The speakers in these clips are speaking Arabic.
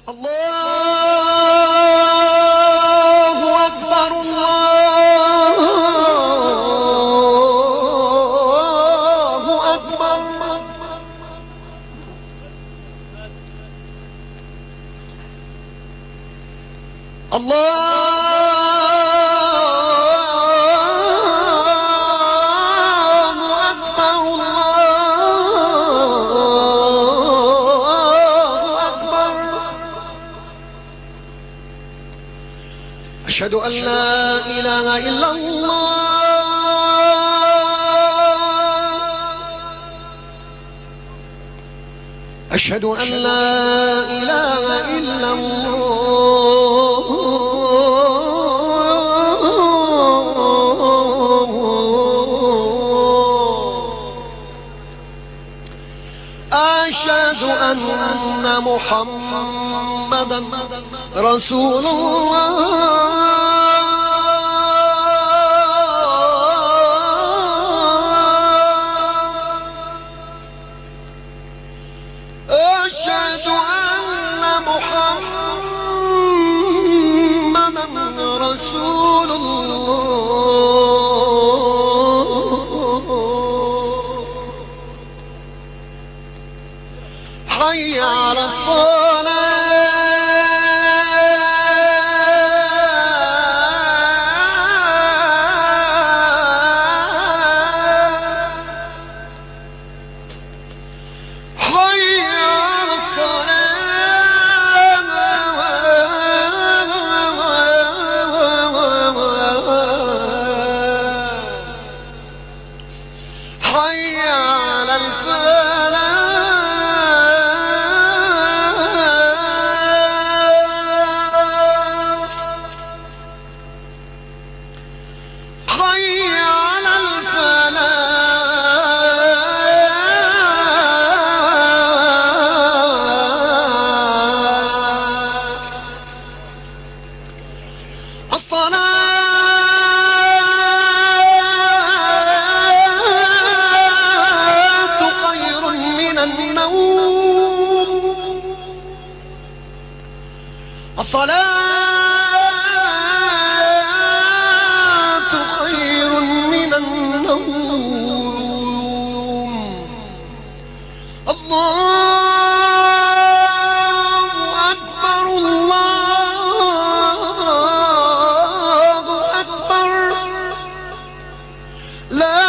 الله أكبر الله أكبر. أشهد أن لا إله إلا الله. أشهد أن لا إله إلا الله. أشهد أن محمدا رسول الله. أشهد أن محمدا رسول الله. حي على الصلاة. حي على الفلاح. حي على الفلاح. الصلاة الصلاة خير من النوم. الله أكبر الله أكبر. لا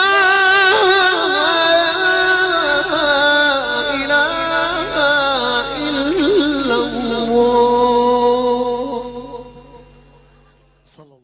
إله إلا الله. صلى الله